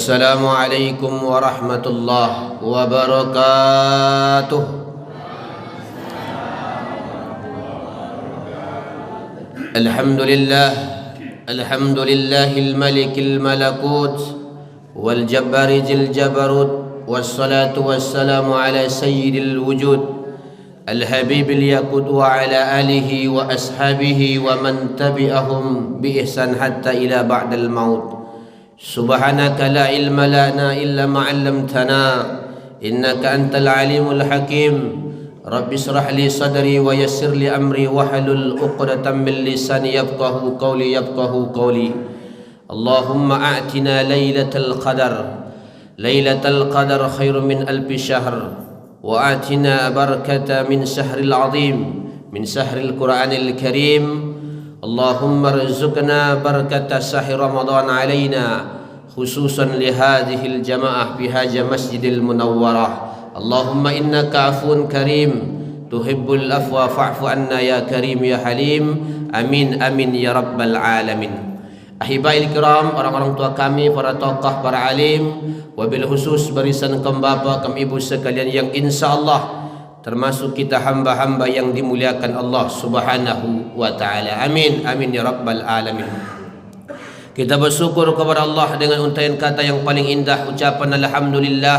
Assalamualaikum warahmatullahi wabarakatuh. Alhamdulillahil malikil malakut wal jabbari jil jabarut, wassalatu wassalamu ala sayyidil wujud al habibil yakut wa ala alihi wa ashabihi wa man tabi'ahum bi ihsan hatta ila ba'dal maut. Subhanaka la ilma lana illa ma 'allamtana innaka antal alimul hakim. Rabbi shrah li sadri wa yassir li amri wahlul 'uqdatam min lisani yafqahu qawli Allahumma a'tina lailatal qadar khairun min alfi syahr wa atina barakata min syahril 'azim min syahril qur'anil karim. Allahumma rizukna barakata sahih Ramadan alaina khususan li hadhil jamaah fi haja masjidil munawwarah. Allahumma innaka afun karim tuhibbul afwa fa'fu anna ya karim ya halim. Amin amin ya rabbal alamin. Ahibail kiram, orang-orang tua kami, para tokoh, para alim, wabil khusus barisan kaum bapa, kaum ibu sekalian yang insyaallah termasuk kita hamba-hamba yang dimuliakan Allah subhanahu wa ta'ala. Amin, amin ya rabbal alamin. Kita bersyukur kepada Allah dengan untaian kata yang paling indah, ucapan alhamdulillah,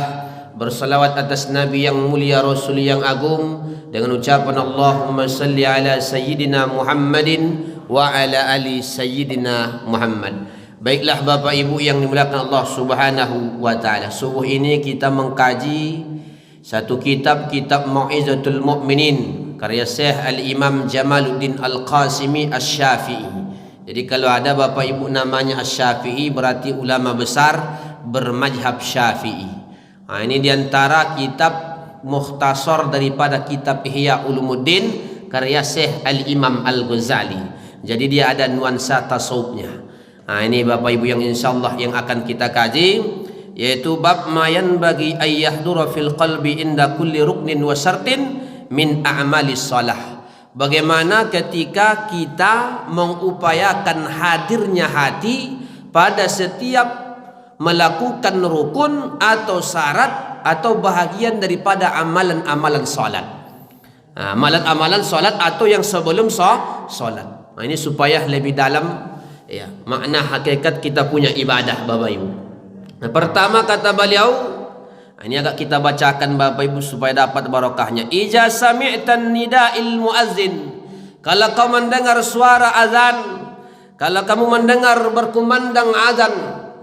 bersalawat atas Nabi yang mulia, Rasul yang agung, dengan ucapan Allahumma salli ala sayyidina Muhammadin wa ala ali sayyidina Muhammad. Baiklah Bapak Ibu yang dimuliakan Allah subhanahu wa ta'ala, subuh ini kita mengkaji satu kitab Mau'izatul Mu'minin karya Syekh Al-Imam Jamaluddin Al-Qasimi Asy-Syafi'i. Jadi kalau ada Bapak Ibu namanya Asy-Syafi'i berarti ulama besar bermazhab Syafi'i. Nah, ini diantara kitab mukhtasar daripada kitab Ihya Ulumuddin karya Syekh Al-Imam Al-Ghazali. Jadi dia ada nuansa tasawufnya. Nah, ini Bapak Ibu yang insyaallah yang akan kita kaji, yaitu bab mayan bagi ayyahdura fil qalbi inda kulli ruknin wa syartin min a'malis shalah. Bagaimana ketika kita mengupayakan hadirnya hati pada setiap melakukan rukun atau syarat atau bahagian daripada amalan-amalan salat. Amalan-amalan salat atau yang sebelum salat. Nah, ini supaya lebih dalam ya makna hakikat kita punya ibadah Bapak Ibu. Nah, pertama kata beliau, ini agak kita bacakan Bapak Ibu supaya dapat barokahnya. Iza sami'tan nida'il muazzin, kalau kau mendengar suara azan, kalau kamu mendengar berkumandang azan,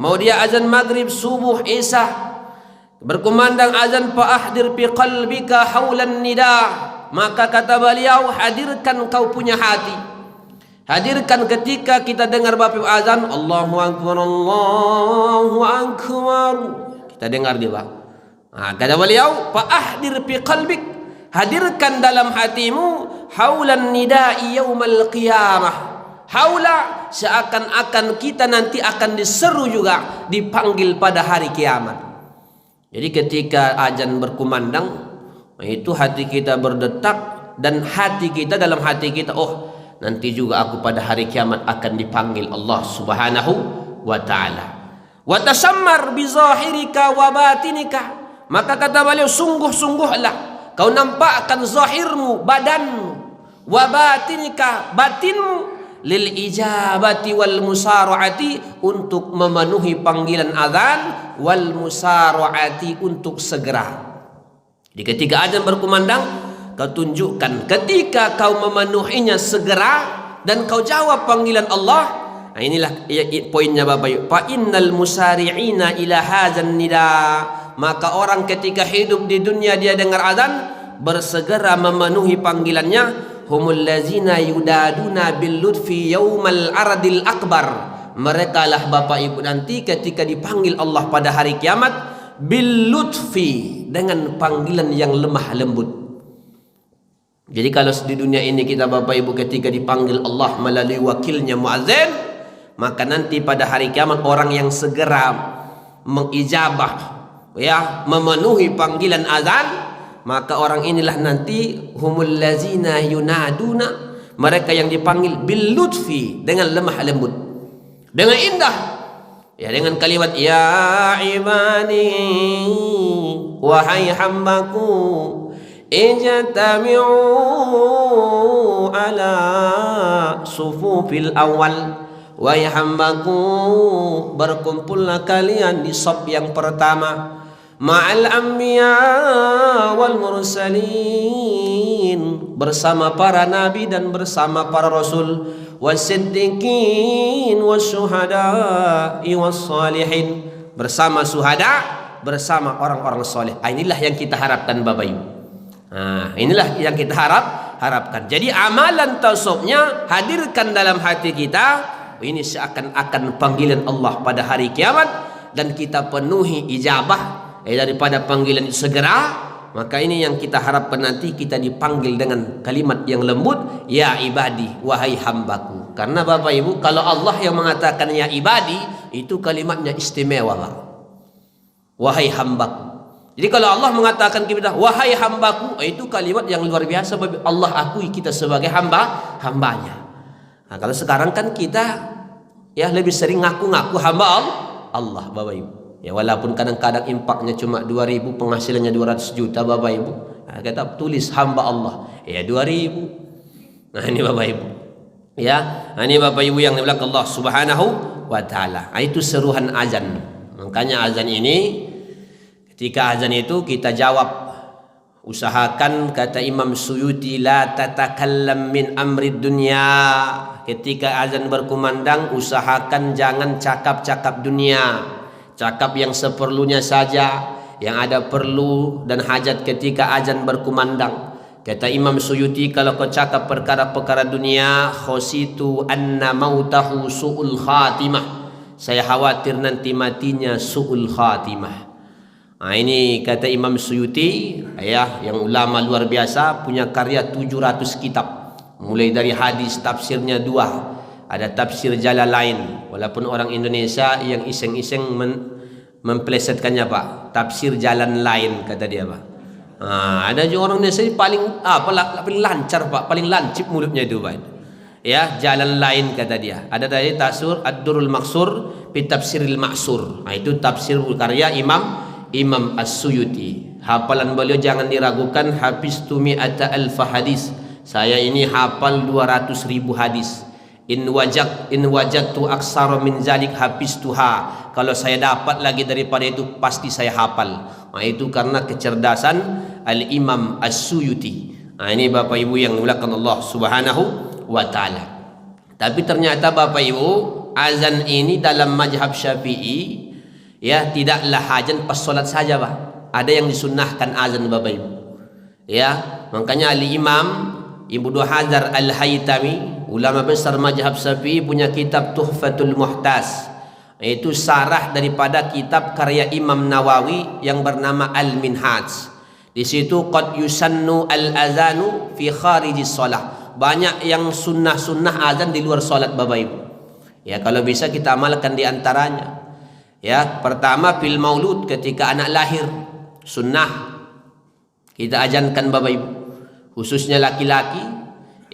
mau dia azan maghrib, subuh, isya, berkumandang azan, fa'ahdir fi qalbika haulan nida', maka kata beliau hadirkan kau punya hati. Hadirkan ketika kita dengar Bapak azan, Allahu Akbar, Allahu Akbar. Kita dengar dia Pak. Nah, kata beliau, fa'ahdir fi qalbik, hadirkan dalam hatimu haulan nida'i yaumal qiyamah. Haula, seakan-akan kita nanti akan diseru juga, dipanggil pada hari kiamat. Jadi ketika azan berkumandang, itu hati kita berdetak dan hati kita dalam hati kita, oh nanti juga aku pada hari kiamat akan dipanggil Allah subhanahu wa ta'ala. Wa tasammar bi zahirika wa batinika, maka kata beliau sungguh-sungguhlah kau nampakkan zahirmu, badanmu, wa batinika, batinmu, lil ijabati wal musara'ati, untuk memenuhi panggilan azan, wal musara'ati, untuk segera. Di ketika azan berkumandang, kau tunjukkan ketika kau memenuhinya segera dan kau jawab panggilan Allah. Nah, inilah poinnya Bapak Ibu. Fa innal musari'ina ila hadzan nida, maka orang ketika hidup di dunia dia dengar azan bersegera memenuhi panggilannya. Humul ladzina yudaduna bil lutfi yaumal aradil akbar, mereka lah Bapak Ibu nanti ketika dipanggil Allah pada hari kiamat bil lutfi, dengan panggilan yang lemah lembut. Jadi kalau di dunia ini kita Bapak Ibu ketika dipanggil Allah melalui wakilnya muazzin, maka nanti pada hari kiamat orang yang segera mengijabah ya memenuhi panggilan azan, maka orang inilah nanti humul ladzina yunaduna, mereka yang dipanggil bil lutfi, dengan lemah lembut, dengan indah. Ya, dengan kalimat ya ibadi, wahai hambaku, ijtami'u ala sufufil awal, wahai hambaku, berkumpullah kalian di saf yang pertama, ma'al anbiya wal mursalin, bersama para nabi dan bersama para rasul, wasiddiqin wasyuhada'i wassalihin, bersama suhada, bersama orang-orang soleh. Inilah yang kita harapkan Bapak Ibu. Inilah yang kita harapkan. Jadi amalan tasawufnya hadirkan dalam hati kita. Ini seakan-akan panggilan Allah pada hari kiamat, dan kita penuhi ijabah daripada panggilan itu segera. Maka ini yang kita harapkan, nanti kita dipanggil dengan kalimat yang lembut, ya ibadi, wahai hambaku. Karena Bapak Ibu, kalau Allah yang mengatakan ya ibadi, itu kalimatnya istimewa, Pak. Wahai hambaku. Jadi kalau Allah mengatakan kita wahai hambaku, itu kalimat yang luar biasa. Allah akui kita sebagai hambanya. Nah, kalau sekarang kan kita ya lebih sering ngaku-ngaku hamba Allah, Bapak Ibu. Ya, walaupun kadang-kadang impaknya cuma 2.000, penghasilannya 200 juta Bapak Ibu. Nah, kita tulis hamba Allah, ya 2.000. Nah, ini Bapak Ibu. Ya, nah, ini Bapak Ibu yang dimuliakan Allah Subhanahu wa taala. Nah, itu seruan azan. Makanya azan ini, ketika azan itu kita jawab, usahakan, kata Imam Suyuti, la tatakallam min amri dunya. Ketika azan berkumandang, usahakan jangan cakap-cakap dunia, cakap yang seperlunya saja, yang ada perlu dan hajat ketika azan berkumandang. Kata Imam Suyuti, kalau kau cakap perkara-perkara dunia, khositu anna mautahu su'ul khatimah, saya khawatir nanti matinya su'ul khatimah. Nah, ini kata Imam Suyuti, ya, yang ulama luar biasa, punya karya 700 kitab. Mulai dari hadis, tafsirnya 2. Ada tafsir Jalalain, walaupun orang Indonesia yang iseng-iseng memplesetkannya, Pak. Tafsir jalan lain, kata dia, Pak. Ada juga orang Indonesia paling paling lancar, Pak, paling lancip mulutnya itu, Pak. Ya, jalan lain, kata dia. Ada dari tafsir Ad-Durrul Maksur fi Tafsiril Ma'sur. Nah, itu tafsir karya Imam As-Suyuti. Hafalan beliau jangan diragukan, hafiztu mi'ata alfa hadis. Saya ini hafal 200.000 hadis. In wajadtu aksara min zalik hafiztuha. Kalau saya dapat lagi daripada itu, pasti saya hafal. Nah, itu karena kecerdasan Al-Imam As-Suyuti. Nah, ini Bapak Ibu yang dimuliakan Allah Subhanahu wa taala. Tapi ternyata Bapak Ibu, azan ini dalam mazhab Syafi'i, ya, tidaklah azan pas solat saja, Pak. Ada yang disunnahkan azan, Bapak Ibu. Ya, makanya Al-Imam Ibnu Hajar Al-Haytami, ulama besar mazhab Syafi'i, punya kitab Tuhfatul Muhtas. Itu sarah daripada kitab karya Imam Nawawi yang bernama Al-Minhaj. Di situ qad yusannu al-azanu fi kharijis shalah. Banyak yang sunnah-sunnah azan di luar salat, Bapak Ibu. Ya, kalau bisa kita amalkan di antaranya. Ya, pertama fil maulud, ketika anak lahir, sunnah kita azankan, Bapak Ibu, khususnya laki-laki,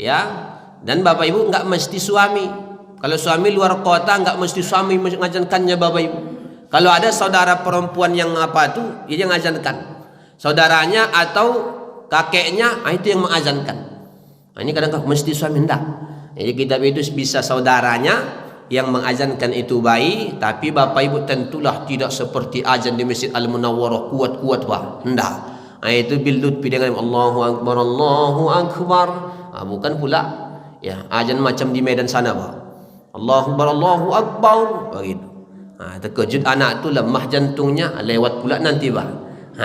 ya. Dan Bapak Ibu enggak mesti suami. Kalau suami luar kota, enggak mesti suami mengajankannya, Bapak Ibu. Kalau ada saudara perempuan yang dia yang mengajankan. Saudaranya atau kakeknya, itu yang mengazankan. Nah, ini kadang-kadang mesti suami, enggak. Jadi kitab itu bisa saudaranya yang mengazankan itu baik, tapi Bapak Ibu tentulah tidak seperti azan di Masjid Al-Munawwarah kuat-kuat, Pak. Enggak. Nah, itu bildut dengan Allahu Akbar, Allahu Akbar. Bukan pula ya azan macam di Medan sana, Pak. Allahu Akbar, Allahu Akbar, begitu. Terkejut anak tu, lemah jantungnya, lewat pula nanti, Pak.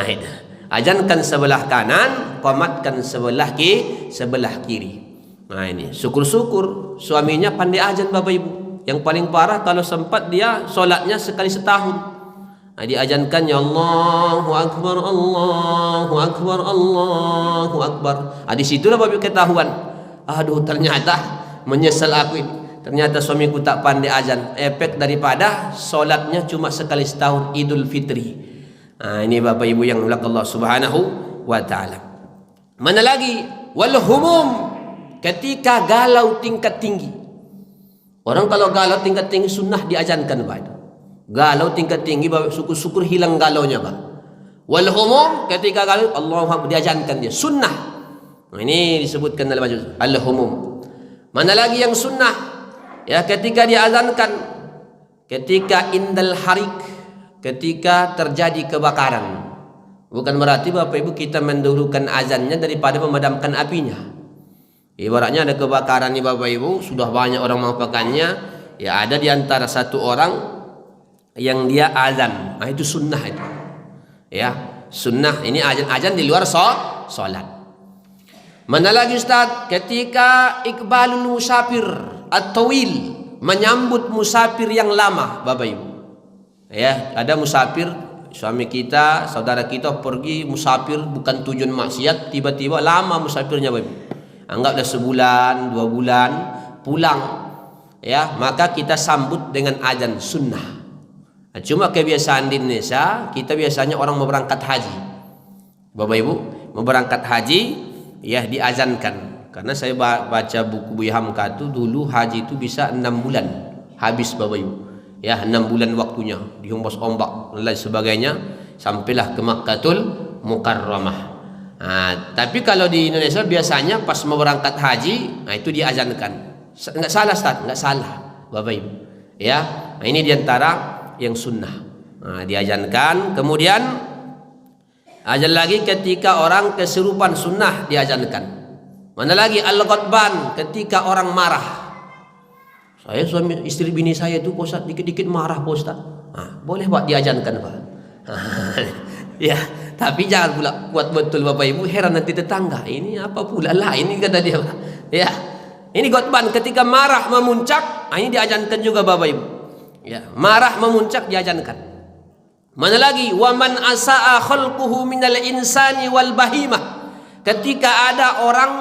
Itu. Azankan sebelah kanan, qamatkan sebelah kiri. Nah, ini syukur-syukur suaminya pandai azan, Bapak Ibu. Yang paling parah kalau sempat dia solatnya sekali setahun. Diajankan ya Allahu Akbar, Allahu Akbar, Allahu Akbar. Di situlah Bapak Ibu ketahuan. Aduh, ternyata menyesal aku ini. Ternyata suamiku tak pandai azan. Efek daripada solatnya cuma sekali setahun, Idul Fitri. Ini Bapak Ibu yang dimuliakan Allah Subhanahu wa taala. Mana lagi? Wal humum, ketika galau tingkat tinggi. Orang kalau galau tingkat tinggi sunnah diazankan, Pak. Galau tingkat tinggi, syukur-syukur hilang galaunya, Pak. Wal humum, ketika galau, Allahu Akbar, diajankan dia. Sunnah. Nah, ini disebutkan dalam majlis. Al-humum. Mana lagi yang sunnah? Ya, ketika diazankan, ketika indal harik, ketika terjadi kebakaran. Bukan berarti Bapak Ibu kita mendahulukan azannya daripada memadamkan apinya. Ibaratnya ada kebakaran nih Bapak Ibu, sudah banyak orang mengapakannya, ya ada di antara satu orang yang dia azan. Nah, itu sunnah itu. Ya, sunnah ini azan di luar salat. Mana lagi Ustaz? Ketika iqbalul musafir at-tawil, menyambut musafir yang lama, Bapak Ibu. Ya, ada musafir, suami kita, saudara kita pergi musafir bukan tujuan maksiat, tiba-tiba lama musafirnya, Bapak Ibu. Anggaplah sebulan, 2 bulan, pulang. Ya, maka kita sambut dengan azan sunnah. Cuma kebiasaan di Indonesia, kita biasanya orang mau berangkat haji, Bapak Ibu, mau berangkat haji, ya diazankan. Karena saya baca buku Buya Hamka itu, dulu haji itu bisa 6 bulan habis, Bapak Ibu. Ya, 6 bulan waktunya, dihembus ombak dan lain sebagainya, sampailah ke Makkahul Mukarramah. Nah, tapi kalau di Indonesia biasanya pas mau berangkat haji, nah itu diazankan. Enggak salah Ustaz, enggak salah Bapak Ibu. Ya, nah ini diantara yang sunnah. Nah, diazankan. Kemudian azan lagi ketika orang kesurupan, sunnah diazankan. Mana lagi al-ghadban, ketika orang marah. Saya suami istri bini saya itu Pak Ustaz dikit-dikit marah Pak Ustaz. Nah, boleh Pak diazankan Pak. Ya, tapi jangan pula kuat betul Bapak Ibu, heran nanti tetangga. Ini apa pula lah ini kata dia Pak. Ya. Ini ghadban ketika marah memuncak, nah ini diazankan juga Bapak Ibu. Ya, marah memuncak diajankan. Mana lagi? Wa man asaa khalquhu minal insani wal bahimah. Ketika ada orang,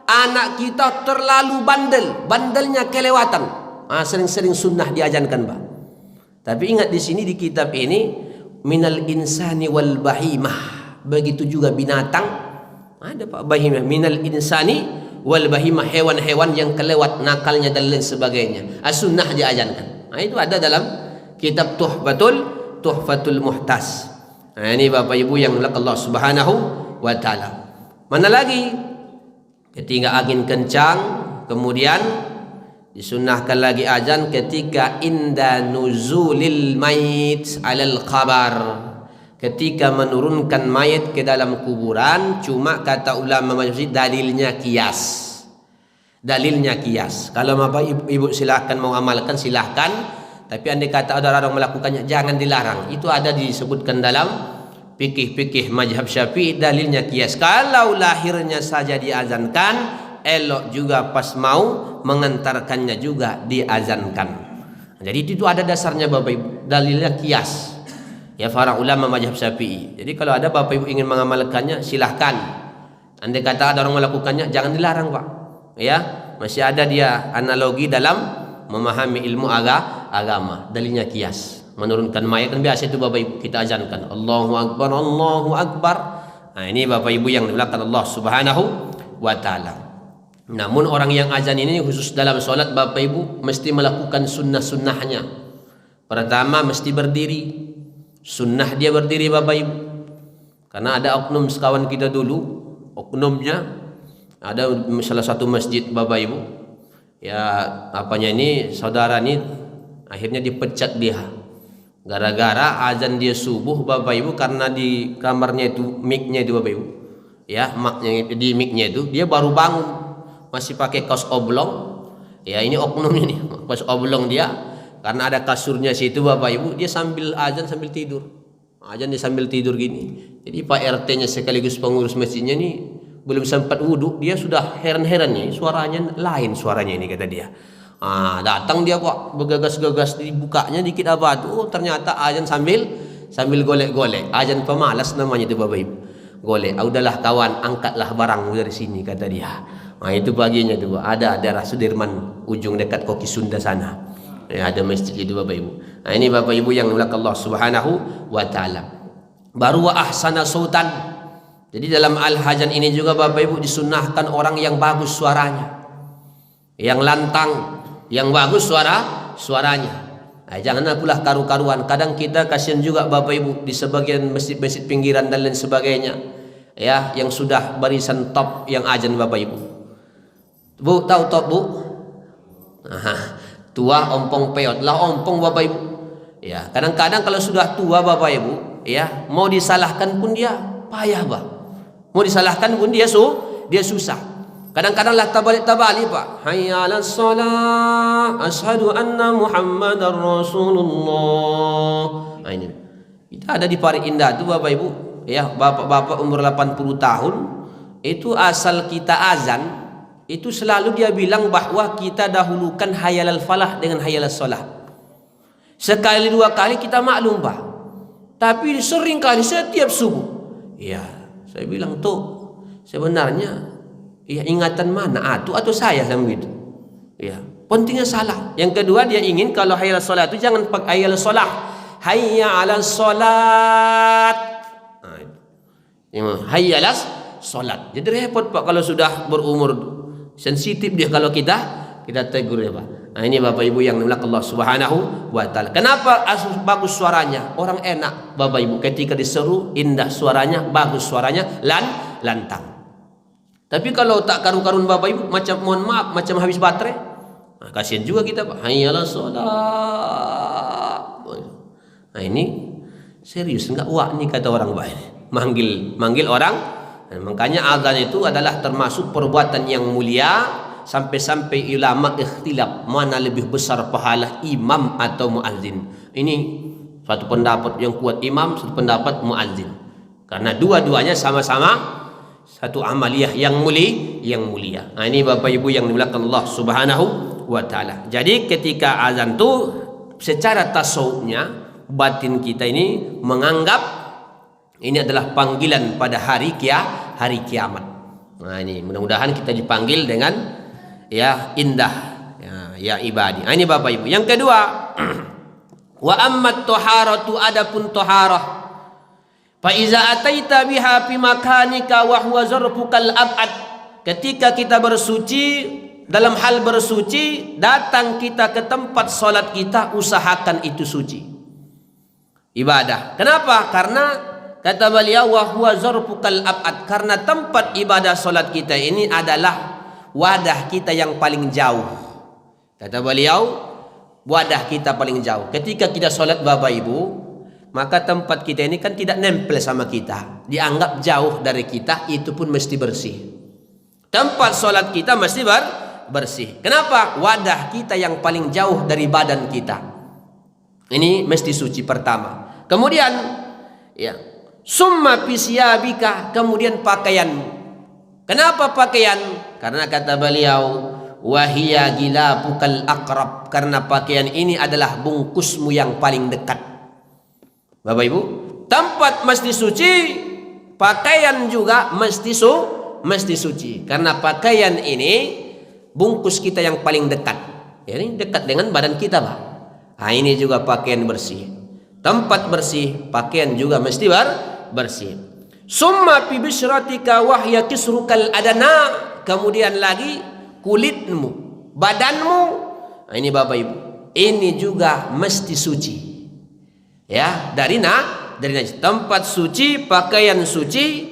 anak kita terlalu bandelnya kelewatan. Sering-sering sunnah diajankan, Pak. Tapi ingat di sini di kitab ini minal insani wal bahimah. Begitu juga binatang. Ada Pak bahimah, minal insani wal bahimah, hewan-hewan yang kelewat nakalnya dan lain sebagainya. Sunnah diajankan. Nah, itu ada dalam kitab Tuhfatul Muhtas. Nah, ini Bapak Ibu yang dimuliakan Allah Subhanahu wa taala. Mana lagi? Ketika angin kencang, kemudian disunnahkan lagi azan ketika inda nuzulil mayit alal qabar. Ketika menurunkan mayat ke dalam kuburan, cuma kata ulama majlis dalilnya kias. Dalilnya kias. Kalau Bapak Ibu silahkan mau amalkan, silahkan. Tapi andai kata ada orang melakukannya, jangan dilarang. Itu ada disebutkan dalam fikih-fikih mazhab Syafi'i, dalilnya kias. Kalau lahirnya saja diazankan, elok juga pas mau mengantarkannya juga diazankan. Jadi itu ada dasarnya Bapak Ibu, dalilnya kias. Ya, para ulama mazhab Syafi'i. Jadi kalau ada Bapak Ibu ingin mengamalkannya, silahkan. Andai kata ada orang melakukannya, jangan dilarang Pak. Ya, masih ada dia analogi dalam memahami ilmu agama. Dalilnya kias. Menurunkan mayat kan biasa itu Bapak Ibu kita azankan Allahu Akbar, Allahu Akbar. Nah, ini Bapak Ibu yang dimuliakan Allah Subhanahu wa taala. Namun orang yang azan ini khusus dalam sholat Bapak Ibu mesti melakukan sunnah-sunnahnya. Pertama mesti berdiri. Sunnah dia berdiri Bapak Ibu. Karena ada oknum sekawan kita dulu, oknumnya ada salah satu masjid Bapak Ibu, ya apanya ini saudara ini akhirnya dipecat dia gara-gara azan dia subuh Bapak Ibu, karena di kamarnya itu mic-nya itu Bapak Ibu, ya maknya di mic-nya itu dia baru bangun masih pakai kaos oblong. Ya ini oknumnya nih, kaos oblong dia, karena ada kasurnya situ Bapak Ibu, dia sambil azan sambil tidur. Azan dia sambil tidur gini. Jadi Pak RT-nya sekaligus pengurus masjidnya nih belum sempat wudhu, dia sudah heran-heran nih, suaranya lain suaranya ini kata dia. Datang dia Pak, bergegas-gegas dibukanya dikit apa tuh, ternyata azan sambil golek-golek. Azan pemalas namanya itu Bapak Ibu. Golek. Udahlah kawan, angkatlah barang dari sini kata dia. Itu paginya tuh ada daerah Sudirman ujung dekat Koki Sunda sana. Ya, ada masjid itu Bapak Ibu. Nah, ini Bapak Ibu yang dimuliakan Allah Subhanahu wa taala. Baru wa ahsana sautan. Jadi dalam al-hajan ini juga Bapak Ibu disunnahkan orang yang bagus suaranya, yang lantang, yang bagus suaranya. Janganlah pula karu-karuan. Kadang kita kasihan juga Bapak Ibu di sebagian masjid-masjid pinggiran dan lain sebagainya, ya, yang sudah barisan top yang azan Bapak Ibu. Bu, tahu top Bu? Tua ompong peot lah ompong Bapak Ibu. Ya, kadang-kadang kalau sudah tua Bapak Ibu, ya, mau disalahkan pun dia payah, Pak. Mau disalahkan pun dia susah. Kadang-kadang lah tabalik Pak. Hayya 'alas shalah, asyhadu anna Muhammadar Rasulullah. Nah, ini. Kita ada di Pari Indah tuh Bapak Ibu, ya, bapak-bapak umur 80 tahun, itu asal kita azan, itu selalu dia bilang bahwa kita dahulukan hayyalal falah dengan hayyalas shalah. Sekali dua kali kita maklum Pak. Tapi sering kali setiap subuh. Ya, saya bilang tuh sebenarnya ya ingatan mana atau saya sama itu. Ya, pentingnya salah. Yang kedua dia ingin kalau hayya 'alas shalah itu jangan pakai hayya 'alas shalah. Hayya 'alas shalat. Nah, itu. Hayya 'alas shalat. Jadi repot Pak kalau sudah berumur, sensitif dia kalau kita tegur ya Pak. Nah, ini Bapak Ibu yang dimiliki Allah Subhanahu wa taala. Kenapa bagus suaranya? Orang enak Bapak Ibu ketika diseru indah suaranya, bagus suaranya, lantang. Tapi kalau tak karu-karun Bapak Ibu, macam mohon maaf, macam habis baterai. Nah, kasihan juga kita Pak. Hayya 'alas shalah. Nah, ini serius enggak wah nih kata orang baik. Manggil orang. Nah, makanya azan itu adalah termasuk perbuatan yang mulia, sampai-sampai ulama ikhtilaf mana lebih besar pahala, imam atau muazzin. Ini satu pendapat yang kuat imam, satu pendapat muazzin. Karena dua-duanya sama-sama satu amaliyah yang mulia. Nah, ini Bapak Ibu yang dimuliakan Allah Subhanahu wa taala. Jadi ketika azan itu secara tasawufnya batin kita ini menganggap ini adalah panggilan pada hari kiamat. Nah, ini mudah-mudahan kita dipanggil dengan ya indah, ya ibadi. Nah, ini Bapak Ibu. Yang kedua, wa ammat taharatu, adapun taharah, fa iza ataita biha fi makanika wa huwa zarfukal abad. Ketika kita bersuci, dalam hal bersuci, datang kita ke tempat salat kita, usahakan itu suci. Ibadah. Kenapa? Karena kata beliau wa huwa zarfukal abad, karena tempat ibadah salat kita ini adalah wadah kita yang paling jauh. Kata beliau, wadah kita paling jauh. Ketika kita salat Bapak Ibu, maka tempat kita ini kan tidak nempel sama kita, dianggap jauh dari kita, itu pun mesti bersih. Tempat sholat kita mesti bersih. Kenapa? Wadah kita yang paling jauh dari badan kita ini mesti suci pertama. Kemudian ya, summa pisyabika, kemudian pakaianmu. Kenapa pakaian? Karena kata beliau, wahia gilabukal aqrab, karena pakaian ini adalah bungkusmu yang paling dekat. Bapak Ibu, tempat mesti suci, pakaian juga mesti suci. Karena pakaian ini bungkus kita yang paling dekat. Ya, ini dekat dengan badan kita, Pak. Nah, ini juga pakaian bersih. Tempat bersih, pakaian juga mesti bersih. Summa fi bisyratika wahya kisrukal adana, kemudian lagi kulitmu, badanmu. Nah, ini Bapak Ibu, ini juga mesti suci. Ya, dari najis. Tempat suci, pakaian suci,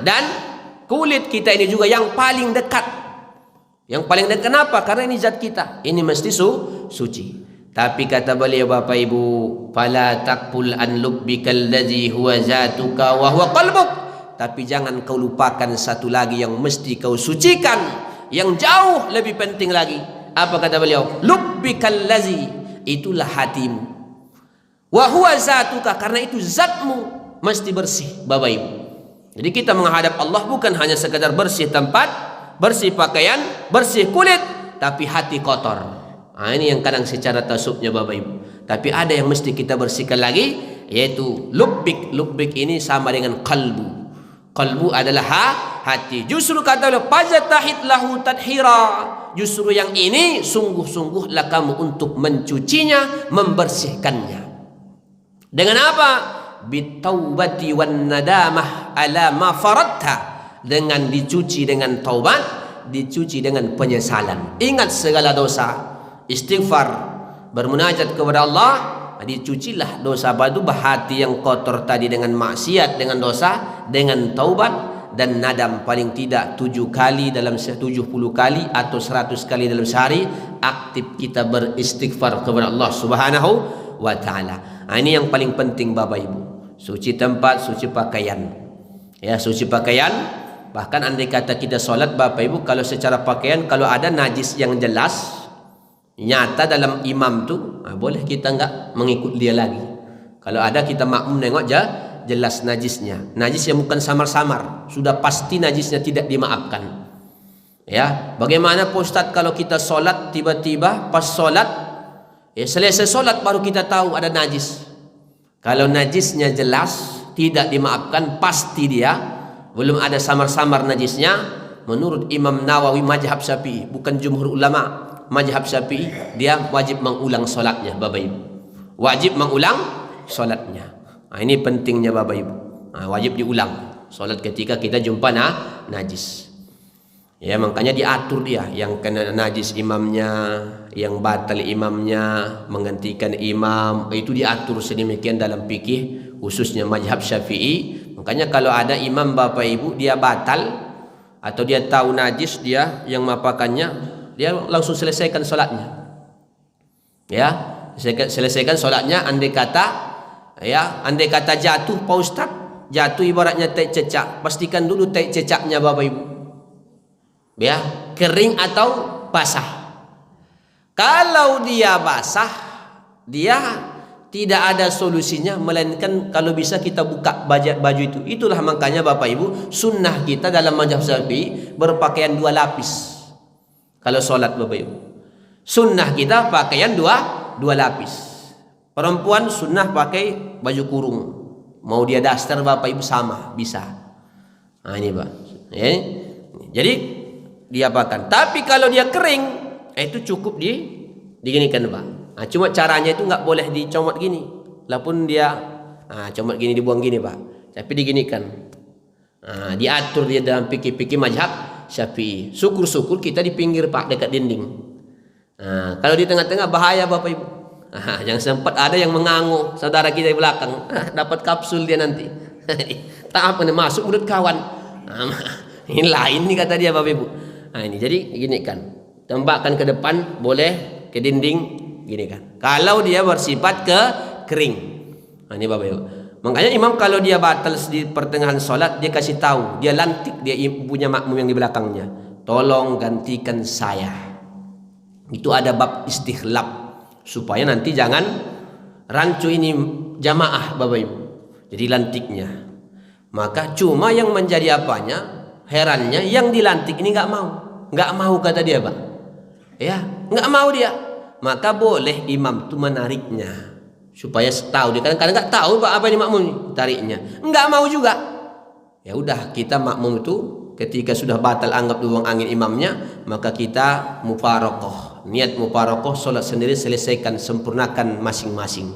dan kulit kita ini juga yang paling dekat. Yang paling dekat kenapa? Karena ini zat kita. Ini mesti suci. Tapi kata beliau Bapak Ibu, fala taqul an lubbikal ladzi huwa zatuka wa huwa qalbuk. Tapi jangan kau lupakan satu lagi yang mesti kau sucikan, yang jauh lebih penting lagi. Apa kata beliau? Lubbikal ladzi, itulah hatimu. Wa huwa zatuka, karena itu zatmu mesti bersih Bapak Ibu. Jadi kita menghadap Allah bukan hanya sekedar bersih tempat, bersih pakaian, bersih kulit, tapi hati kotor. Nah, ini yang kadang secara tasawufnya Bapak Ibu. Tapi ada yang mesti kita bersihkan lagi, yaitu lubbik. Lubbik ini sama dengan qalbu. Qalbu adalah hati. Justru kata Allah, fajtahid lahu tadhira. Justru yang ini sungguh-sungguhlah kamu untuk mencucinya, membersihkannya. Dengan apa? Bitaubati wan nadamah ala ma faradta. Dengan dicuci dengan taubat, dicuci dengan penyesalan. Ingat segala dosa, istighfar, bermunajat kepada Allah, dicucilah dosa batu hati yang kotor tadi dengan maksiat, dengan dosa, dengan taubat dan nadam paling tidak 7 kali dalam 70 kali atau 100 kali dalam sehari aktif kita beristighfar kepada Allah Subhanahu wa taala. Ini yang paling penting Bapak Ibu. Suci tempat, suci pakaian. Ya, suci pakaian. Bahkan andai kata kita solat Bapak Ibu, kalau secara pakaian kalau ada najis yang jelas nyata dalam imam tu, boleh kita enggak mengikut dia lagi. Kalau ada kita makmum nengok jelas najisnya, najis yang bukan samar-samar, sudah pasti najisnya tidak dimaafkan. Ya, bagaimana Pak Ustaz kalau kita solat tiba-tiba pas solat, selesai solat baru kita tahu ada najis. Kalau najisnya jelas tidak dimaafkan, pasti dia belum ada samar-samar najisnya. Menurut Imam Nawawi mazhab Syafi'i, bukan jumhur ulama, mazhab Syafi'i, dia wajib mengulang solatnya Bapak Ibu. Wajib mengulang solatnya. Ini pentingnya Bapak Ibu. Wajib diulang solat ketika kita jumpa najis. Ya, makanya diatur dia yang kena najis imamnya, yang batal imamnya, menggantikan imam, itu diatur sedemikian dalam fikih khususnya mazhab Syafi'i. Makanya kalau ada imam Bapak Ibu dia batal atau dia tahu najis, dia yang mapakannya, dia langsung selesaikan solatnya. Ya, selesaikan solatnya. Andai kata jatuh Pak Ustaz, jatuh ibaratnya tai cecak, pastikan dulu tai cecaknya Bapak Ibu, ya, kering atau basah. Kalau dia basah, dia tidak ada solusinya melainkan kalau bisa kita buka baju itu. Itulah makanya Bapak Ibu, sunnah kita dalam mazhab Syafi'i berpakaian 2 lapis. Kalau solat Bapak Ibu, sunnah kita pakaian dua lapis. Perempuan sunnah pakai baju kurung, mau dia daster Bapak Ibu sama bisa. Ini Pak. Jadi diapakan. Tapi kalau dia kering, itu cukup diginikan Pak. Cuma caranya itu nggak boleh dicomot gini. Lapun dia comot gini, dibuang gini Pak. Tapi diginikan. Diatur dia dalam fikih-fikih mazhab Syafi'i. Syukur-syukur kita di pinggir Pak, dekat dinding. Kalau di tengah-tengah bahaya Bapak Ibu. Yang sempat ada yang mengangguk saudara kita di belakang, dapat kapsul dia nanti. Tak apa nih, masuk mulut kawan. Ini lain nih kata dia Bapak Ibu. Ini jadi gini kan, tembakkan ke depan boleh, ke dinding gini kan. Kalau dia bersifat kering, ini Bapak Ibu. Makanya imam kalau dia batal di pertengahan solat, dia kasih tahu, dia lantik, dia punya makmum yang di belakangnya, tolong gantikan saya. Itu ada bab istikhlaf, supaya nanti jangan rancu ini jamaah Bapak Ibu. Jadi lantiknya. Maka cuma yang menjadi apanya, herannya yang dilantik ini nggak mau kata dia Pak. Ya, nggak mau dia. Maka boleh imam itu menariknya supaya tahu. Dia kadang-kadang nggak tahu Pak apa ini makmum tariknya. Nggak mau juga. Ya udah, kita makmum itu ketika sudah batal anggap buang angin imamnya, maka kita mufarokoh. Niat mufarokoh, solat sendiri, selesaikan, sempurnakan masing-masing.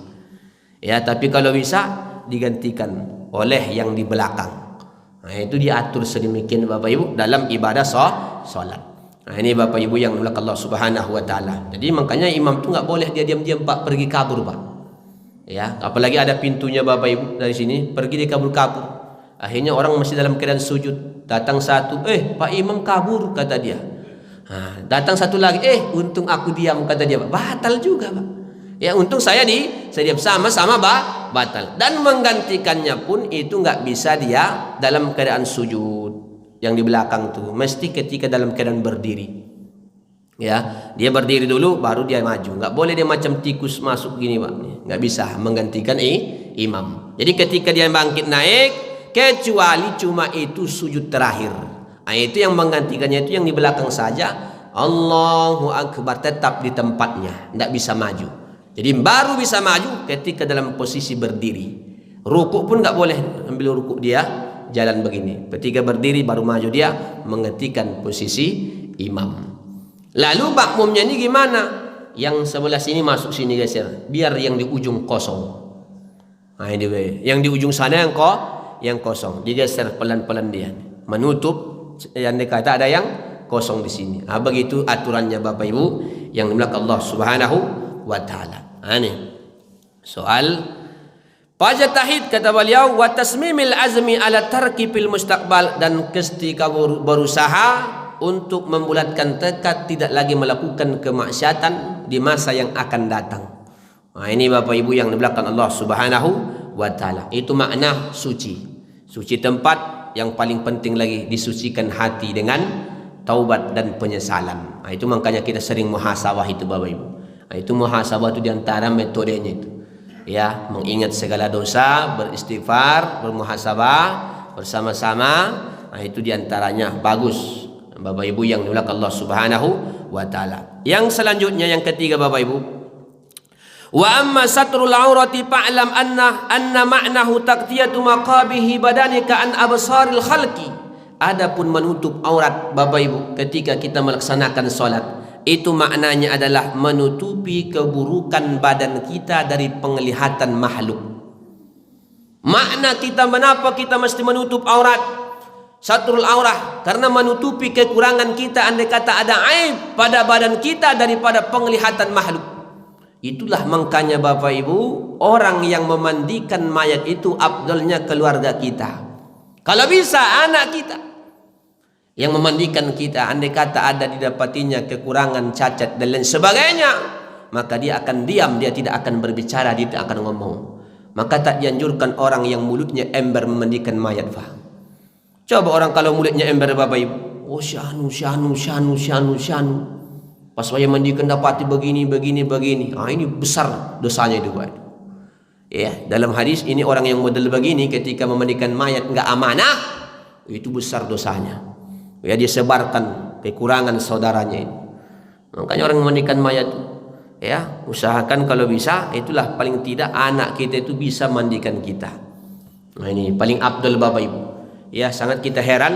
Ya, tapi kalau bisa digantikan oleh yang di belakang. Itu diatur sedemikian Bapak Ibu dalam ibadah solat. Ini Bapak Ibu yang dimuliakan Allah Subhanahu wa taala. Jadi makanya imam itu nggak boleh dia diam-diam Pak, pergi kabur Pak. Ya, apalagi ada pintunya Bapak Ibu dari sini, pergi dia kabur-kabur. Akhirnya orang masih dalam keadaan sujud, datang satu, Pak Imam kabur kata dia. Datang satu lagi, untung aku diam kata dia, Pak. Batal juga Pak. Ya, untung saya diam, sama-sama batal. Dan menggantikannya pun itu nggak bisa dia dalam keadaan sujud yang di belakang tuh, mesti ketika dalam keadaan berdiri. Ya, dia berdiri dulu baru dia maju. Nggak boleh dia macam tikus masuk gini Pak. Nggak bisa menggantikan imam. Jadi ketika dia bangkit naik, kecuali cuma itu sujud terakhir. Itu yang menggantikannya itu yang di belakang saja. Allahu Akbar, tetap di tempatnya, tidak bisa maju. Jadi baru bisa maju ketika dalam posisi berdiri. Rukuk pun nggak boleh ambil rukuk dia jalan begini. Ketika berdiri baru maju dia menggantikan posisi imam. Lalu makmumnya ini gimana? Yang sebelah sini masuk sini geser, biar yang di ujung kosong. Ini yang di ujung sana yang kosong, digeser pelan-pelan dia, menutup. Yang dikata ada yang kosong di sini. Begitu aturannya Bapak Ibu yang dimiliki Allah Subhanahu wa ta'ala. Ini soal Fajtahid, kata beliau, wa tasmimil azmi ala tarki fil mustaqbal, dan ketika berusaha untuk membulatkan tekad tidak lagi melakukan kemaksiatan di masa yang akan datang. Nah, ini Bapak Ibu yang dimuliakan Allah Subhanahu wa taala. Itu makna suci. Suci tempat, yang paling penting lagi disucikan hati dengan taubat dan penyesalan. Nah, itu makanya kita sering muhasabah itu Bapak Ibu. Nah, itu muhasabah itu diantara metodenya itu. Ya, mengingat segala dosa, beristighfar, bermuhasabah bersama-sama. Nah, itu diantaranya bagus Bapak Ibu yang dimuliakan Allah Subhanahu wa taala. Yang selanjutnya, yang ketiga Bapak Ibu, wa amma satrul aurati fa'lam anna ma'nahu taqtiyatu maqabihi badanika an absaril khalqi. Adapun menutup aurat Bapak Ibu ketika kita melaksanakan salat, itu maknanya adalah menutupi keburukan badan kita dari penglihatan makhluk. Makna kita mengapa kita mesti menutup aurat, satrul aurah, karena menutupi kekurangan kita, andai kata ada aib pada badan kita daripada penglihatan makhluk. Itulah makanya Bapak Ibu, orang yang memandikan mayat itu afdalnya keluarga kita. Kalau bisa anak kita yang memandikan kita, andai kata ada didapatinya kekurangan, cacat dan lain sebagainya, maka dia akan diam, dia tidak akan berbicara, dia tidak akan ngomong. Maka tak dianjurkan orang yang mulutnya ember memandikan mayat, faham? Coba orang kalau mulutnya ember Bapak Ibu, oh syanu. Pas saya mandikan dapati begini. Ah, ini besar dosanya itu Pak. Ya, dalam hadis ini orang yang model begini ketika memandikan mayat enggak amanah, itu besar dosanya. Ya, dia sebarkan kekurangan saudaranya ini. Makanya orang memandikan mayat, ya, usahakan kalau bisa, itulah paling tidak anak kita itu bisa mandikan kita. Nah, ini paling afdal Bapak Ibu. Ya, sangat kita heran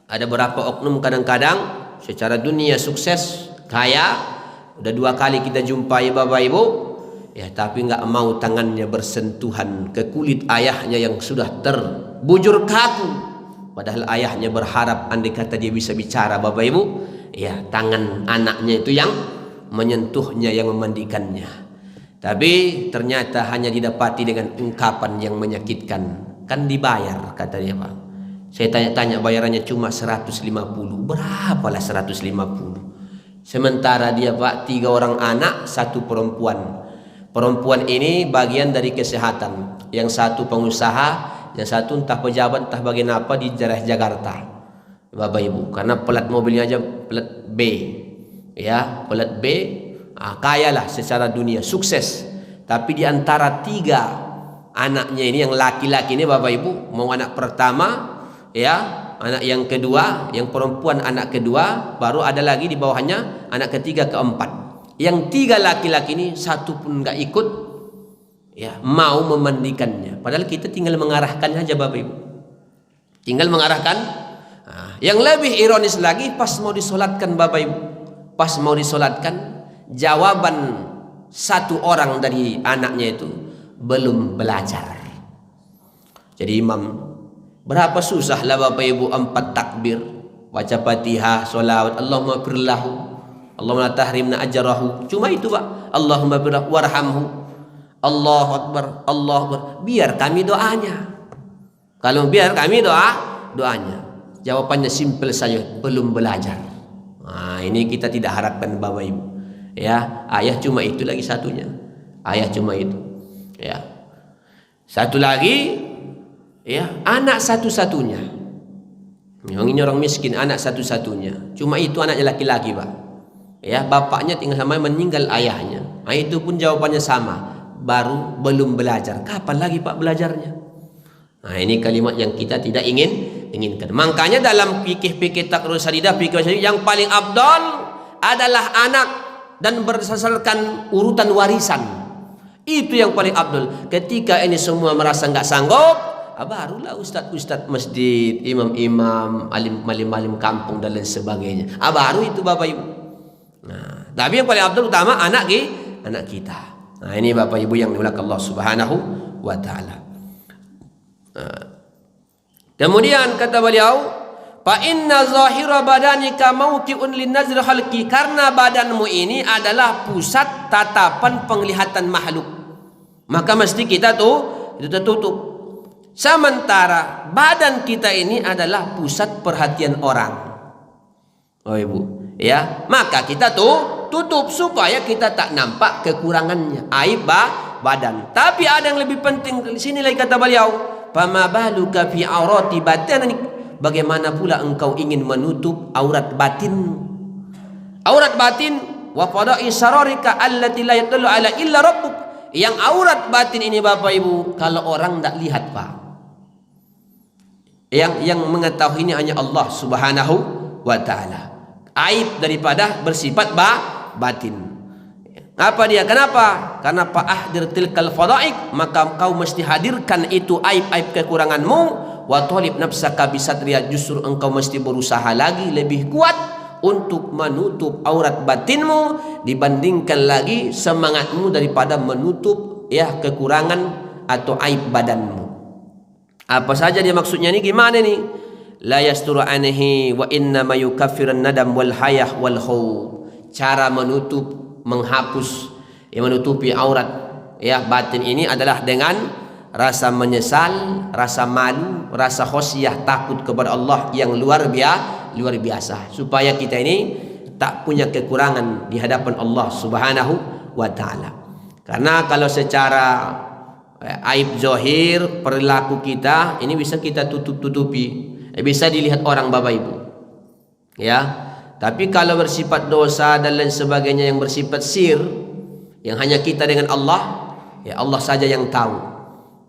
ada beberapa oknum kadang-kadang secara dunia sukses, kaya, udah 2 kali kita jumpai Bapak Ibu, ya, tapi nggak mau tangannya bersentuhan ke kulit ayahnya yang sudah terbujur kaku. Padahal ayahnya berharap andai kata dia bisa bicara Bapak Ibu, ya, tangan anaknya itu yang menyentuhnya, yang memandikannya. Tapi ternyata hanya didapati dengan ungkapan yang menyakitkan. Kan dibayar kata dia, Pak. Saya tanya-tanya, bayarannya cuma 150. Berapalah 150? Sementara dia Pak 3 orang anak, 1 perempuan. Perempuan ini bagian dari kesehatan. Yang 1 pengusaha, yang 1 entah pejabat, entah bagian apa di daerah Jakarta, Bapak Ibu. Karena pelat mobilnya aja pelat B, ya, pelat B, kayalah secara dunia, sukses. Tapi di antara 3 anaknya ini, yang laki-laki ini Bapak Ibu, mau anak pertama, ya, anak yang kedua, yang perempuan anak kedua, baru ada lagi di bawahnya anak ketiga, keempat. Yang 3 laki-laki ini 1 pun nggak ikut, ya, mau memandikannya. Padahal kita tinggal mengarahkan saja Bapak Ibu, tinggal mengarahkan. Yang lebih ironis lagi, pas mau disolatkan Bapak Ibu, pas mau disolatkan, jawaban 1 orang dari anaknya itu belum belajar. Jadi imam, berapa susah lah Bapak Ibu 4 takbir, baca Fatihah, sholawat, Allahumma firlahu, Allahumma la tahrimna ajrahu. Cuma itu Pak, Allahumma firlahu warhamhu, Allahu Akbar, Allahu Akbar. Biar kami doanya. Kalau biar kami doanya. Jawabannya simpel saja, belum belajar. Nah, ini kita tidak harapkan Bapak Ibu. Ya, ayah cuma itu lagi satunya. Ayah cuma itu. Ya. Satu lagi, ya, anak satu-satunya. Yang ini orang miskin, anak satu-satunya. Cuma itu anaknya laki-laki, Pak. Ya, bapaknya tinggal sama, meninggal ayahnya. Nah, itu pun jawabannya sama. Baru belum belajar. Kapan lagi Pak belajarnya? Nah, ini kalimat yang kita tidak inginkan. Makanya dalam fikih takrur sadidah, yang paling afdal adalah anak dan berdasarkan urutan warisan. Itu yang paling afdal. Ketika ini semua merasa nggak sanggup, barulah ustadz masjid, imam-imam, alim kampung dan lain sebagainya. Baru itu Bapak Ibu. Nah, tapi yang paling afdal utama anak kita. Nah, ini Bapak Ibu yang dimuliakan Allah Subhanahu wa taala. Kemudian kata beliau, Fa inna zahira badanika mawqi'un linnazri khalqi, karena badanmu ini adalah pusat tatapan penglihatan makhluk. Maka mesti kita itu tertutup. Sementara badan kita ini adalah pusat perhatian orang. Oh Ibu, ya. Maka kita tutup supaya kita tak nampak kekurangannya, aib badan. Tapi ada yang lebih penting di sini lagi kata beliau, fama baluka fi aurati batanik, bagaimana pula engkau ingin menutup aurat batinmu. Aurat batin wa qada'i sararika allati la yadullu ala illa rabbuk, yang aurat batin ini Bapak Ibu kalau orang tidak lihat Pak, yang mengetahui ini hanya Allah Subhanahu wa ta'ala. Aib daripada bersifat batin. Apa dia? Kenapa? Karena fa'ahdir tilkal fadaik, maka kau mesti hadirkan itu aib-aib kekuranganmu. Wa talib nafsaka bisatriya, justru engkau mesti berusaha lagi lebih kuat untuk menutup aurat batinmu dibandingkan lagi semangatmu daripada menutup ya kekurangan atau aib badanmu. Apa saja dia maksudnya ini? Gimana nih? La yasturu anhi wa inna ma yukaffiran nadam wal hayah wal khawf. Cara menutup, menghapus, menutupi aurat ya batin ini adalah dengan rasa menyesal, rasa malu, rasa khosyah, takut kepada Allah yang luar biasa, supaya kita ini tak punya kekurangan di hadapan Allah Subhanahu wa ta'ala. Karena kalau secara aib zahir perilaku kita ini bisa kita tutupi, bisa dilihat orang Bapak Ibu, ya. Tapi kalau bersifat dosa dan lain sebagainya yang bersifat sir, yang hanya kita dengan Allah, ya Allah saja yang tahu.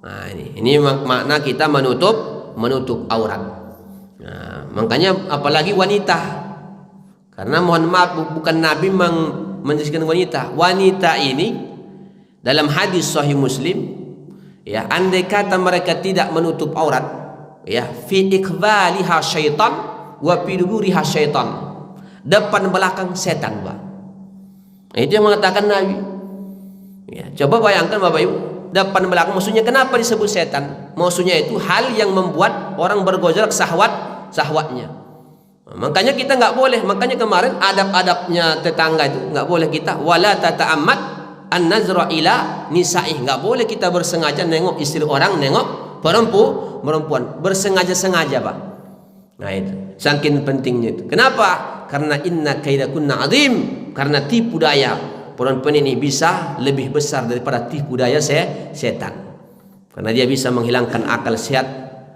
Nah, ini makna kita menutup aurat. Nah, makanya apalagi wanita, karena mohon maaf bukan Nabi menjelaskan wanita. Wanita ini dalam hadis Sahih Muslim, ya, andai kata mereka tidak menutup aurat, ya, fi iqbaliha syaitan wa fi duburiha syaitan, depan belakang setan, Pak. Nah, itu yang mengatakan Nabi. Ya, coba bayangkan Bapak Ibu, depan belakang, maksudnya kenapa disebut setan? Maksudnya itu hal yang membuat orang bergojolak syahwatnya. Nah, makanya kita nggak boleh, makanya kemarin adab-adabnya tetangga itu nggak boleh kita wala tata'ammad an-nazra ila nisa'i, nggak boleh kita bersengaja nengok istri orang, nengok perempuan, bersengaja-sengaja, Pak. Nah, itu saking pentingnya itu. Kenapa? Karena inna kaidakunna azim, karena tipu daya perempuan ini bisa lebih besar daripada tipu daya setan. Karena dia bisa menghilangkan akal sehat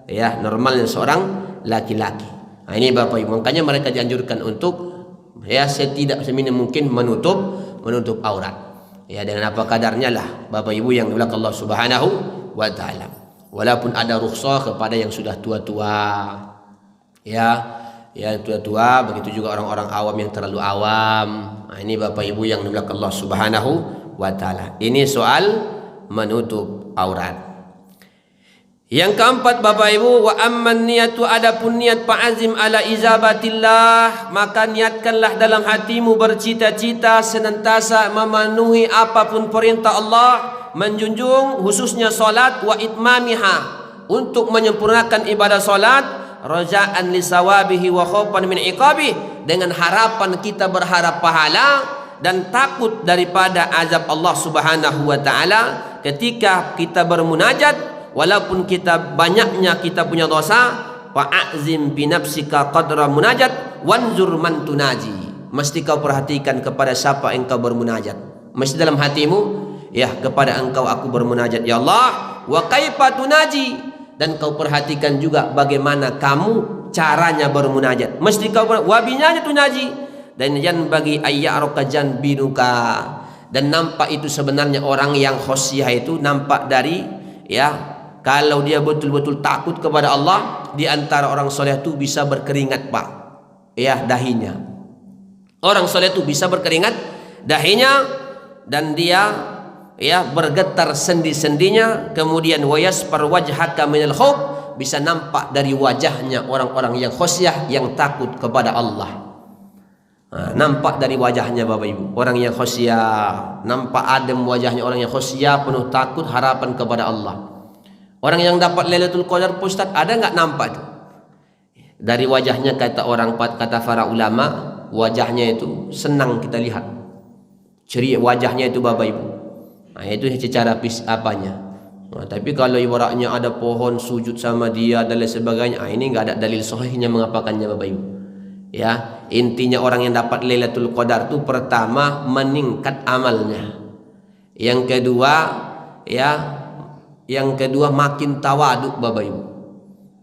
ya normalnya seorang laki-laki. Nah, ini Bapak Ibu, makanya mereka dianjurkan untuk ya setidak seminim mungkin menutup aurat. Ya, dengan apa kadarnya lah Bapak Ibu yang dimuliakan Allah Subhanahu wa ta'ala. Walaupun ada rukhsah kepada yang sudah tua-tua, ya tua-tua, begitu juga orang-orang awam yang terlalu awam. Nah, ini Bapak Ibu yang dimuliakan Allah Subhanahu wa ta'ala. Ini soal menutup aurat. Yang keempat Bapak Ibu, wa amman niyatu, adapun niat fa'azim ala izabatillah, maka niatkanlah dalam hatimu bercita-cita senantiasa memenuhi apapun perintah Allah, menjunjung khususnya salat, wa itmamiha, untuk menyempurnakan ibadah salat, raja'an li sawabihi wa khaufan min iqabih, dengan harapan kita berharap pahala dan takut daripada azab Allah Subhanahu wa ta'ala ketika kita bermunajat. Walaupun kita banyaknya kita punya dosa, fa'azim bi nafsika qadra munajat wanzur man tunaji, mesti kau perhatikan kepada siapa engkau bermunajat. Mesti dalam hatimu, ya, kepada engkau aku bermunajat ya Allah, wa kaifa tunaji, dan kau perhatikan juga bagaimana kamu caranya bermunajat. Mesti kau wa binyanya tunaji, dan yan bagi ayyaraka janbinuka, dan nampak itu sebenarnya orang yang khosyah itu nampak dari ya, kalau dia betul-betul takut kepada Allah, di antara orang soleh itu bisa berkeringat, Pak. Ya, dahinya. Orang soleh itu bisa berkeringat dahinya, dan dia ya bergetar sendi-sendinya, kemudian wayaspar wajhaka minal khauf, bisa nampak dari wajahnya orang-orang yang khosyah, yang takut kepada Allah. Nah, nampak dari wajahnya Bapak Ibu, orang yang khosyah, nampak adem wajahnya orang yang khosyah, penuh takut, harapan kepada Allah. Orang yang dapat Lailatul Qadar, Ustaz, ada nggak nampak itu? Dari wajahnya kata para ulama, wajahnya itu senang kita lihat. Ceria wajahnya itu Bapak Ibu. Nah, itu secara apanya. Nah, tapi kalau ibaratnya ada pohon sujud sama dia dan lain sebagainya, ini enggak ada dalil sahihnya mengapakannya Bapak Ibu. Ya, intinya orang yang dapat Lailatul Qadar itu pertama meningkat amalnya. Yang kedua makin tawaduk Bapak Ibu.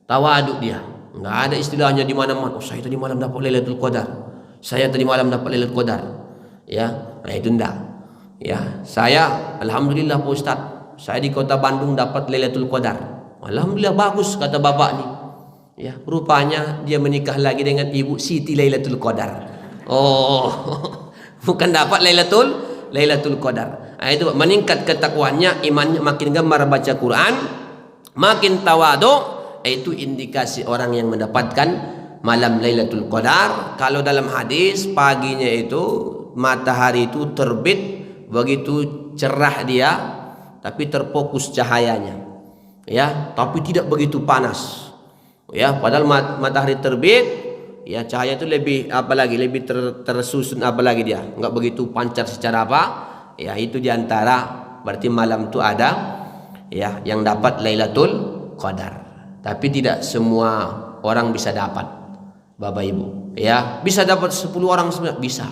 Tawaduk dia. Enggak ada istilahnya di mana-mana. Oh, saya tadi malam dapat Lailatul Qadar. Saya tadi malam dapat Lailatul Qadar. Ya, nah itu enggak. Ya, saya alhamdulillah Pak Ustaz, saya di Kota Bandung dapat Lailatul Qadar. Alhamdulillah bagus kata bapak nih. Ya, rupanya dia menikah lagi dengan ibu Siti Lailatul Qadar. Oh, bukan dapat Lailatul Qadar. Nah, itu meningkat ketakwaannya, imannya makin gemar baca Quran, makin tawadhu. Itu indikasi orang yang mendapatkan malam Lailatul Qadar. Kalau dalam hadis paginya itu matahari itu terbit begitu cerah dia, tapi terfokus cahayanya. Ya, tapi tidak begitu panas. Ya, padahal matahari terbit, ya cahaya itu lebih lebih tersusun dia, enggak begitu pancar secara ya itu diantara berarti malam itu ada ya yang dapat Lailatul Qadar. Tapi tidak semua orang bisa dapat Bapak Ibu. Ya, bisa dapat 10 orang bisa.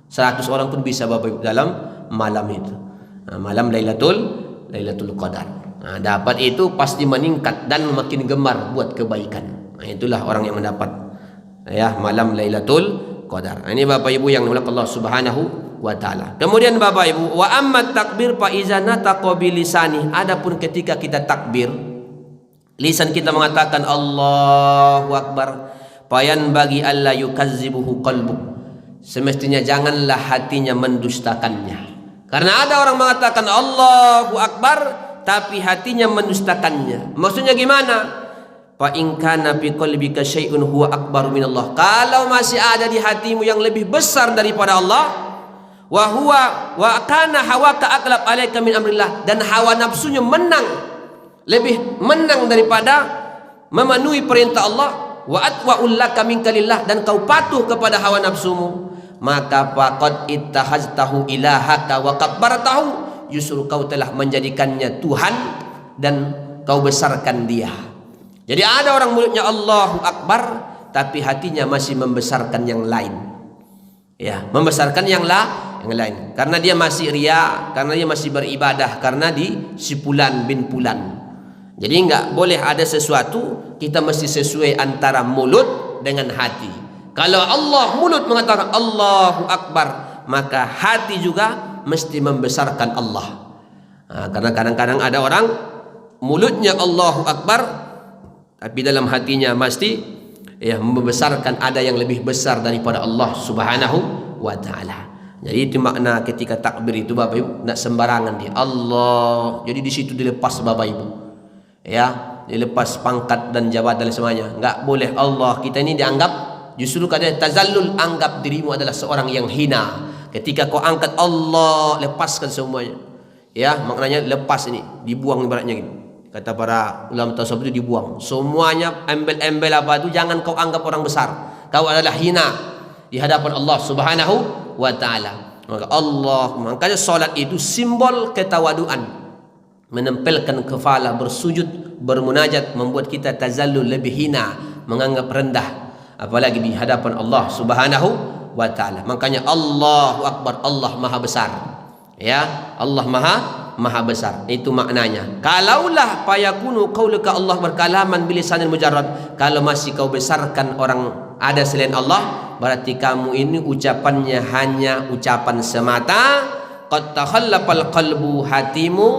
100 orang pun bisa Bapak Ibu dalam malam itu. Nah, malam Lailatul Qadar. Nah, dapat itu pasti meningkat dan makin gemar buat kebaikan. Nah, itulah orang yang mendapat ya malam Lailatul Qadar. Nah, ini Bapak Ibu yang dimuliakan Allah Subhanahu wa taala. Kemudian Bapak Ibu, wa amma takbir fa iza nataqa bilisani. Adapun ketika kita takbir, lisan kita mengatakan Allahu Akbar, payan bagi Allah yukazzibuhu qalbu. Semestinya janganlah hatinya mendustakannya. Karena ada orang mengatakan Allahu Akbar tapi hatinya mendustakannya. Maksudnya gimana? Fa in kana fi qalbika syai'un huwa akbaru minallah. Kalau masih ada di hatimu yang lebih besar daripada Allah, wa kana hawaka aqlab alaika min amrillah, dan hawa nafsunya lebih menang daripada memenuhi perintah Allah, wa atwa'ul laka minka lillah, dan kau patuh kepada hawa nafsumu, maka faqad ittahaztahu ilahaka wa kabbartahu, justru kau telah menjadikannya Tuhan dan kau besarkan dia. Jadi ada orang mulutnya Allahu Akbar tapi hatinya masih membesarkan yang lain. Ya, membesarkan yang lain. Karena dia masih riya, karena dia masih beribadah karena di si fulan bin fulan. Jadi enggak boleh ada sesuatu, kita mesti sesuai antara mulut dengan hati. Kalau mulut mengatakan Allahu Akbar, maka hati juga mesti membesarkan Allah. Nah, karena kadang-kadang ada orang mulutnya Allahu Akbar, tapi dalam hatinya mesti ya membesarkan ada yang lebih besar daripada Allah Subhanahu wa taala. Jadi itu makna ketika takbir itu Bapak Ibu, enggak sembarangan dia Allah. Jadi di situ dilepas Bapak Ibu. Ya, dilepas pangkat dan jabatan dan semuanya. Enggak boleh Allah. Kita ini dianggap justru kadang tazallul, anggap dirimu adalah seorang yang hina. Ketika kau angkat Allah, lepaskan semuanya. Ya, maknanya lepas ini, dibuang ibaratnya gitu. Kata para ulama tasawuf itu dibuang. Semuanya embel-embel apa itu jangan kau anggap orang besar. Kau adalah hina di hadapan Allah Subhanahu wa taala. Makanya salat itu simbol ketawaduan. Menempelkan kepala, bersujud, bermunajat, membuat kita tazallul, lebih hina, menganggap rendah, apalagi di hadapan Allah Subhanahu wa taala. Makanya Allahu Akbar, Allah Maha Besar. Ya, Allah Maha Besar. Itu maknanya. Kalaulah fayakunu qauluka Allah berkalaman bilisanil mujarrad, kalau masih kau besarkan orang ada selain Allah, berarti kamu ini ucapannya hanya ucapan semata. Qad takhallafal qalbu, hatimu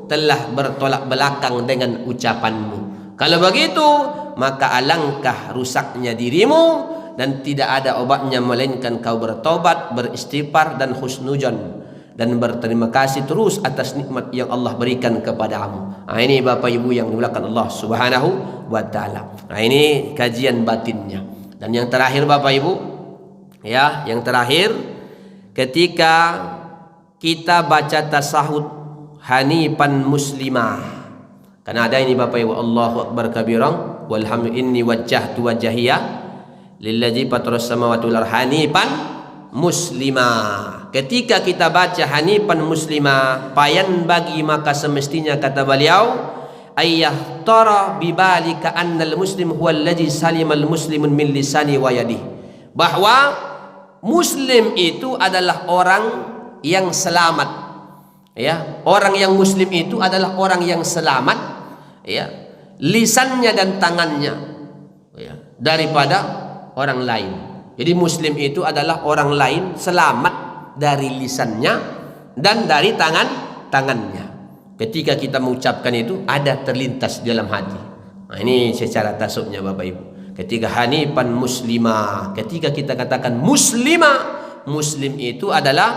telah bertolak belakang dengan ucapanmu. Kalau begitu, maka alangkah rusaknya dirimu, dan tidak ada obatnya melainkan kau bertobat, beristighfar dan husnudzon, dan berterima kasih terus atas nikmat yang Allah berikan kepadamu. Nah, ini Bapak Ibu yang dimuliakan Allah Subhanahu wa taala. Nah, ini kajian batinnya. Dan yang terakhir Bapak Ibu, ya, yang terakhir ketika kita baca tasahud hanifan muslimah. Karena ada ini Bapak Ibu, Allahu akbar kabiran walhamdu inni wajjahtu wajhiya lilladzi fataras samawati wal hanifan muslima. Ketika kita baca hanifan muslima, payan bagi maka semestinya kata beliau ayyah tara bibalika annal muslim huwa alladzi salimal muslimun min lisani wa yadihi, bahwa muslim itu adalah orang yang selamat, ya. Orang yang muslim itu adalah orang yang selamat, ya, lisannya dan tangannya, ya, daripada orang lain. Jadi muslim itu adalah orang lain selamat dari lisannya dan dari tangannya. Ketika kita mengucapkan itu ada terlintas di dalam hati. Nah, ini secara tasawufnya Bapak Ibu. Ketika hanifan muslimah, ketika kita katakan muslimah, muslim itu adalah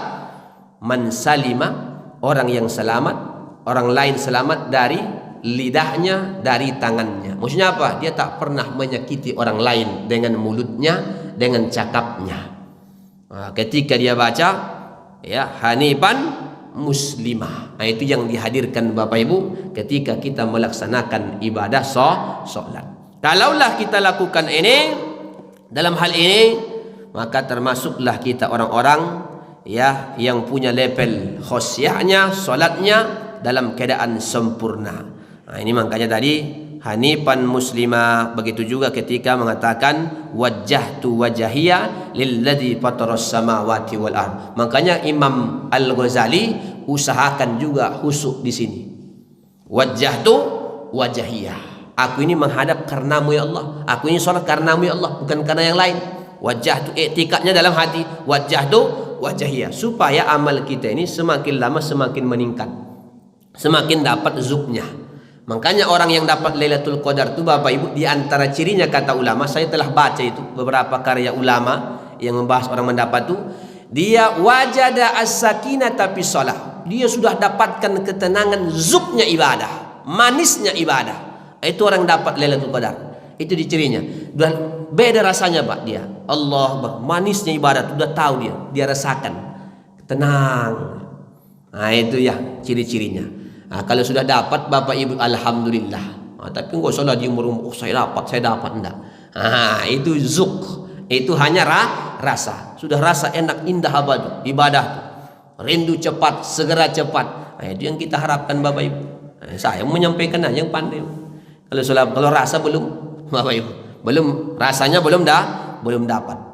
man salima, orang yang selamat, orang lain selamat dari lidahnya, dari tangannya. Maksudnya apa? Dia tak pernah menyakiti orang lain dengan mulutnya, dengan cakapnya. Nah, ketika dia baca ya hanifan muslimah, nah, itu yang dihadirkan Bapak Ibu ketika kita melaksanakan ibadah sholat. Kalaulah kita lakukan ini, dalam hal ini, maka termasuklah kita orang-orang ya yang punya level khosyahnya, sholatnya dalam keadaan sempurna. Nah, ini makanya tadi hanifan muslimah. Begitu juga ketika mengatakan wajjahtu wajhiya lilladzi fataras samawati wal ard. Makanya Imam Al-Ghazali usahakan juga khusyuk di sini. Wajjahtu wajhiya, aku ini menghadap karenamu ya Allah, aku ini sholat karenamu ya Allah, bukan karena yang lain. Wajjahtu, i'tikadnya dalam hati, wajjahtu wajhiya, supaya amal kita ini semakin lama semakin meningkat, semakin dapat zuknya. Makanya orang yang dapat Lailatul Qadar itu Bapak Ibu, di antara cirinya kata ulama, saya telah baca itu beberapa karya ulama yang membahas orang mendapat itu, dia wajada as-sakinata fi shalah, dia sudah dapatkan ketenangan, zuknya ibadah, manisnya ibadah. Itu orang dapat Lailatul Qadar. Itu di cirinya. Dan beda rasanya Pak dia. Allah, manisnya ibadah sudah tahu dia rasakan tenang. Nah, itu ya ciri-cirinya. Nah, kalau sudah dapat Bapak Ibu alhamdulillah. Nah, tapi enggak usah di umur saya dapat enggak. Nah, itu zuk. Itu hanya rasa. Sudah rasa enak indah abadi ibadah. Rindu cepat, segera cepat. Nah, itu yang kita harapkan Bapak Ibu. Nah, saya menyampaikan aja yang pandai. Kalau rasa belum Bapak Ibu, belum rasanya belum dapat.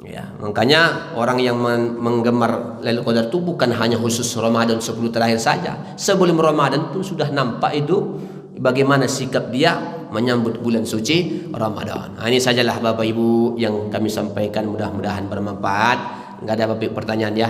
Ya, makanya orang yang menggemar Lailatul Qadar itu bukan hanya khusus Ramadan 10 terakhir saja. Sebelum Ramadan pun sudah nampak itu bagaimana sikap dia menyambut bulan suci Ramadan. Nah, ini sajalah Bapak Ibu yang kami sampaikan, mudah-mudahan bermanfaat. Enggak ada Bapak Ibu pertanyaan ya.